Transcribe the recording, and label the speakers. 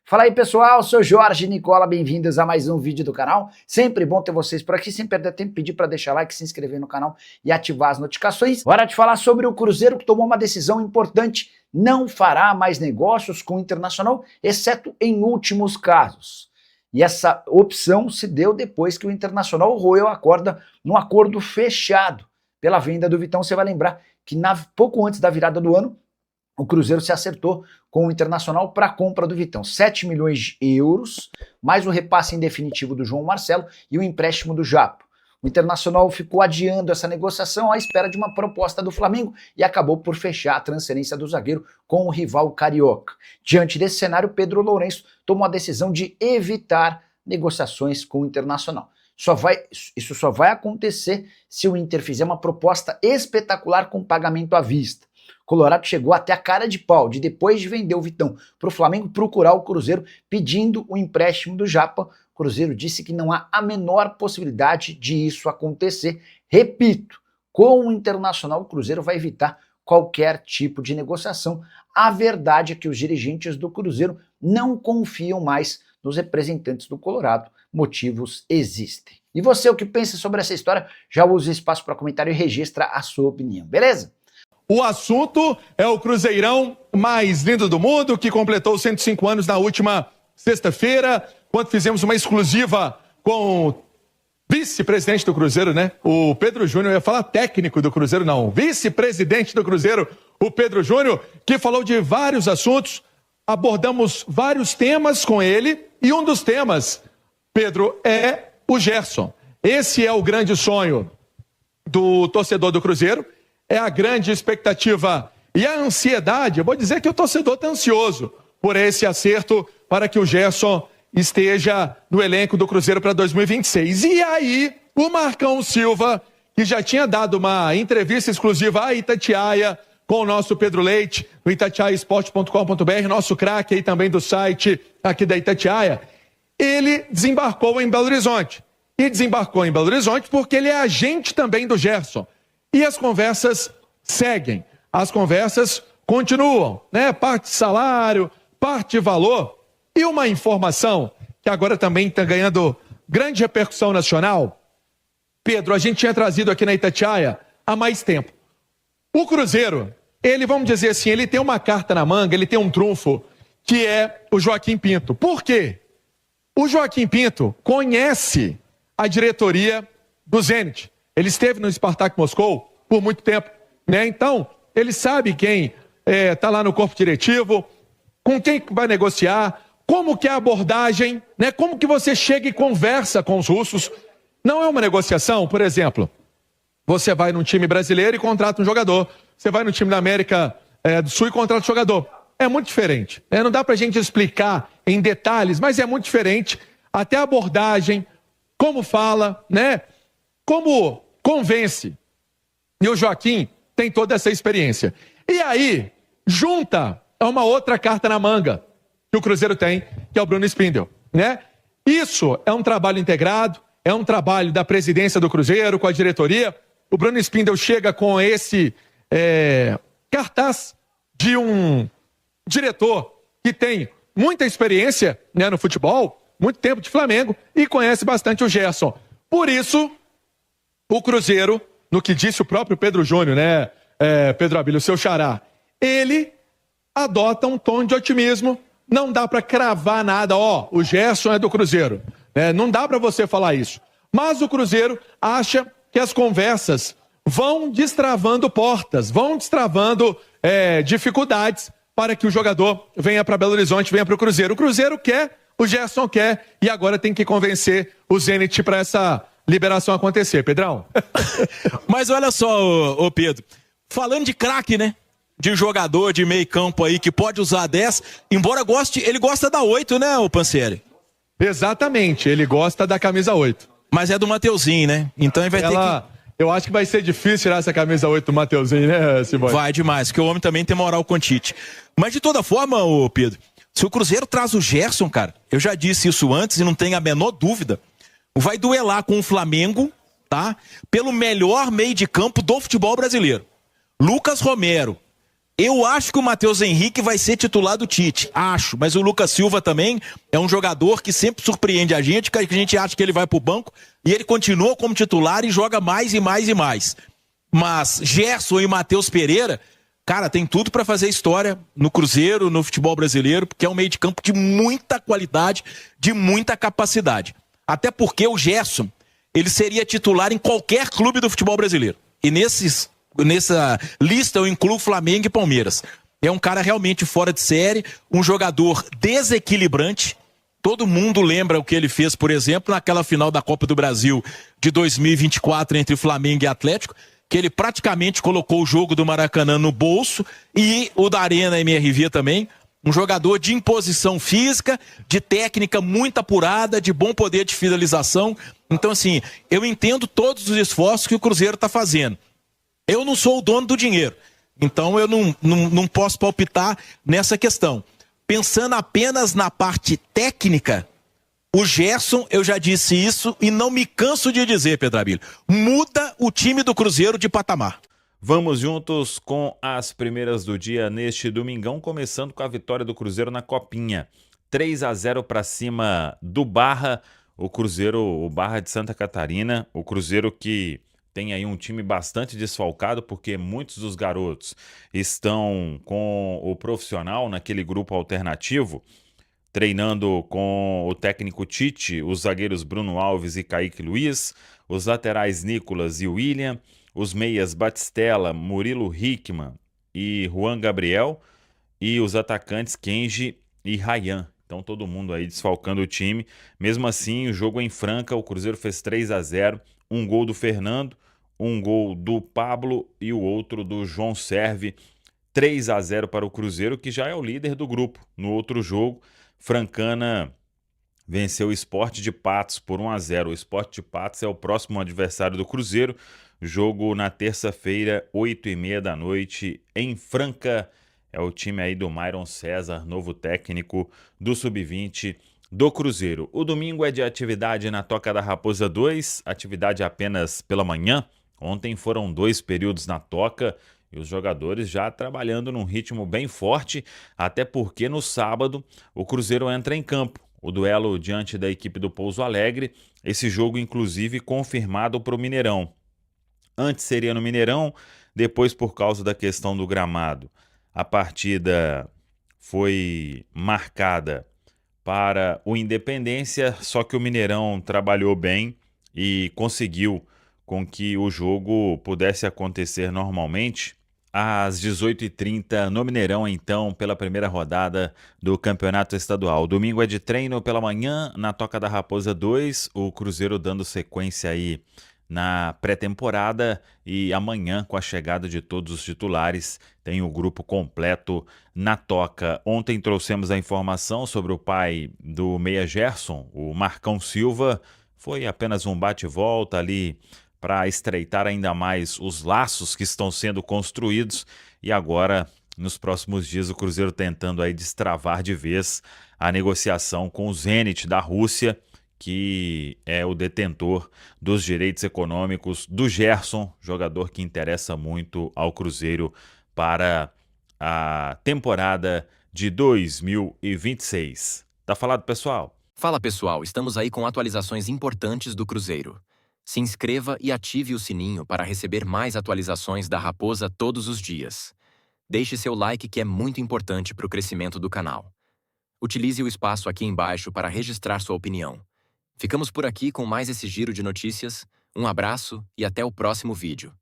Speaker 1: Fala aí pessoal, sou Jorge Nicola, bem-vindos a mais um vídeo do canal. Sempre bom ter vocês por aqui, sem perder tempo, pedir para deixar like, se inscrever no canal e ativar as notificações. Hora de falar sobre o Cruzeiro que tomou uma decisão importante, não fará mais negócios com o Internacional, exceto em últimos casos. E essa opção se deu depois que o Internacional roeu a corda num acordo fechado pela venda do Vitão. Você vai lembrar que pouco antes da virada do ano, o Cruzeiro se acertou com o Internacional para a compra do Vitão. 7 milhões de euros, mais o repasse em definitivo do João Marcelo e o empréstimo do Japo. O Internacional ficou adiando essa negociação à espera de uma proposta do Flamengo e acabou por fechar a transferência do zagueiro com o rival carioca. Diante desse cenário, Pedro Lourenço tomou a decisão de evitar negociações com o Internacional. Isso só vai acontecer se o Inter fizer uma proposta espetacular com pagamento à vista. Colorado chegou até a cara de pau de, depois de vender o Vitão para o Flamengo, procurar o Cruzeiro pedindo o empréstimo do Japa. O Cruzeiro disse que não há a menor possibilidade de isso acontecer. Repito, com o Internacional o Cruzeiro vai evitar qualquer tipo de negociação. A verdade é que os dirigentes do Cruzeiro não confiam mais nos representantes do Colorado. Motivos existem. E você, o que pensa sobre essa história? Já use o espaço para comentário e registra a sua opinião, beleza?
Speaker 2: O assunto é o Cruzeirão mais lindo do mundo, que completou 105 anos na última sexta-feira, quando fizemos uma exclusiva com o vice-presidente do Cruzeiro, né? O Pedro Júnior, eu ia falar técnico do Cruzeiro, não. Vice-presidente do Cruzeiro, o Pedro Júnior, que falou de vários assuntos, abordamos vários temas com ele, e um dos temas, Pedro, é o Gerson. Esse é o grande sonho do torcedor do Cruzeiro. É a grande expectativa e a ansiedade. Eu vou dizer que o torcedor está ansioso por esse acerto para que o Gerson esteja no elenco do Cruzeiro para 2026. E aí, o Marcão Silva, que já tinha dado uma entrevista exclusiva à Itatiaia com o nosso Pedro Leite, no itatiaiasport.com.br, nosso craque aí também do site aqui da Itatiaia, ele desembarcou em Belo Horizonte. E desembarcou em Belo Horizonte porque ele é agente também do Gerson. E as conversas seguem, as conversas continuam, né? Parte de salário, parte de valor. E uma informação que agora também está ganhando grande repercussão nacional. Pedro, a gente tinha trazido aqui na Itatiaia há mais tempo. O Cruzeiro, ele, vamos dizer assim, ele tem uma carta na manga, ele tem um trunfo, que é o Joaquim Pinto. Por quê? O Joaquim Pinto conhece a diretoria do Zenit. Ele esteve no Spartak Moscou por muito tempo, né? Então, ele sabe quem está lá no corpo diretivo, com quem vai negociar, como que é a abordagem, né? Como que você chega e conversa com os russos. Não é uma negociação, por exemplo, você vai num time brasileiro e contrata um jogador. Você vai no time da América do Sul e contrata um jogador. É muito diferente, né? Não dá pra gente explicar em detalhes, mas é muito diferente. Até a abordagem, como fala, né? Como convence. E o Joaquim tem toda essa experiência. E aí, junta a uma outra carta na manga que o Cruzeiro tem, que é o Bruno Spindel, né? Isso é um trabalho integrado, é um trabalho da presidência do Cruzeiro, com a diretoria. O Bruno Spindel chega com esse cartaz de um diretor que tem muita experiência, né, no futebol, muito tempo de Flamengo, e conhece bastante o Gerson. Por isso, o Cruzeiro, no que disse o próprio Pedro Júnior, né, Pedro Abílio, seu xará, ele adota um tom de otimismo. Não dá para cravar nada, o Gerson é do Cruzeiro. Não dá para você falar isso. Mas o Cruzeiro acha que as conversas vão destravando portas, vão destravando dificuldades para que o jogador venha para Belo Horizonte, venha para o Cruzeiro. O Cruzeiro quer, o Gerson quer, e agora tem que convencer o Zenit para essa liberação acontecer, Pedrão.
Speaker 3: Mas olha só, ô Pedro, falando de craque, né? De jogador de meio campo aí que pode usar 10, embora goste, ele gosta da 8, né, o Pansieri?
Speaker 2: Exatamente, ele gosta da camisa 8.
Speaker 3: Mas é do Mateuzinho, né? Então ele vai ter que...
Speaker 2: Eu acho que vai ser difícil tirar essa camisa 8 do Mateuzinho, né, Simone?
Speaker 3: Vai demais, porque o homem também tem moral com o Tite. Mas de toda forma, ô Pedro, se o Cruzeiro traz o Gerson, cara, eu já disse isso antes e não tenho a menor dúvida, vai duelar com o Flamengo, tá? Pelo melhor meio de campo do futebol brasileiro. Lucas Romero, Eu acho que o Matheus Henrique vai ser titular do Tite, acho, mas o Lucas Silva também é um jogador que sempre surpreende a gente acha que ele vai pro banco e ele continua como titular e joga mais e mais e mais. Mas Gerson e Matheus Pereira, cara, tem tudo para fazer história no Cruzeiro, no futebol brasileiro, porque é um meio de campo de muita qualidade, de muita capacidade. Até porque o Gerson, ele seria titular em qualquer clube do futebol brasileiro. E nessa lista eu incluo Flamengo e Palmeiras. É um cara realmente fora de série, um jogador desequilibrante. Todo mundo lembra o que ele fez, por exemplo, naquela final da Copa do Brasil de 2024 entre Flamengo e Atlético, que ele praticamente colocou o jogo do Maracanã no bolso, e o da Arena MRV também. Um jogador de imposição física, de técnica muito apurada, de bom poder de finalização. Então, assim, eu entendo todos os esforços que o Cruzeiro está fazendo. Eu não sou o dono do dinheiro, então eu não posso palpitar nessa questão. Pensando apenas na parte técnica, o Gerson, eu já disse isso e não me canso de dizer, Pedro Abílio, muda o time do Cruzeiro de patamar.
Speaker 4: Vamos juntos com as primeiras do dia neste domingão, começando com a vitória do Cruzeiro na Copinha. 3-0 para cima do Barra, o Barra de Santa Catarina, o Cruzeiro que tem aí um time bastante desfalcado, porque muitos dos garotos estão com o profissional naquele grupo alternativo, treinando com o técnico Tite, os zagueiros Bruno Alves e Kaique Luiz, os laterais Nicolas e William, os meias Batistella, Murilo Hickman e Juan Gabriel, e os atacantes Kenji e Ryan. Então todo mundo aí desfalcando o time. Mesmo assim, o jogo em Franca, o Cruzeiro fez 3-0, um gol do Fernando, um gol do Pablo e o outro do João Serve. 3-0 para o Cruzeiro, que já é o líder do grupo. No outro jogo, Francana venceu o Sport de Patos por 1-0. O Sport de Patos é o próximo adversário do Cruzeiro. Jogo na terça-feira, 20h30 da noite, em Franca. É o time aí do Myron César, novo técnico do Sub-20 do Cruzeiro. O domingo é de atividade na Toca da Raposa 2, atividade apenas pela manhã. Ontem foram 2 períodos na Toca e os jogadores já trabalhando num ritmo bem forte, até porque no sábado o Cruzeiro entra em campo. O duelo diante da equipe do Pouso Alegre, esse jogo inclusive confirmado para o Mineirão. Antes seria no Mineirão, depois por causa da questão do gramado, a partida foi marcada para o Independência, só que o Mineirão trabalhou bem e conseguiu com que o jogo pudesse acontecer normalmente às 18h30 no Mineirão, então, pela primeira rodada do Campeonato Estadual. Domingo é de treino pela manhã, na Toca da Raposa 2, o Cruzeiro dando sequência aí na pré-temporada, e amanhã, com a chegada de todos os titulares, tem o grupo completo na Toca. Ontem trouxemos a informação sobre o pai do meia Gerson, o Marcão Silva. Foi apenas um bate-volta ali para estreitar ainda mais os laços que estão sendo construídos, e agora, nos próximos dias, o Cruzeiro tentando aí destravar de vez a negociação com o Zenit da Rússia, que é o detentor dos direitos econômicos do Gerson, jogador que interessa muito ao Cruzeiro para a temporada de 2026. Tá falado, pessoal?
Speaker 5: Fala pessoal, estamos aí com atualizações importantes do Cruzeiro. Se inscreva e ative o sininho para receber mais atualizações da Raposa todos os dias. Deixe seu like, que é muito importante para o crescimento do canal. Utilize o espaço aqui embaixo para registrar sua opinião. Ficamos por aqui com mais esse giro de notícias. Um abraço e até o próximo vídeo.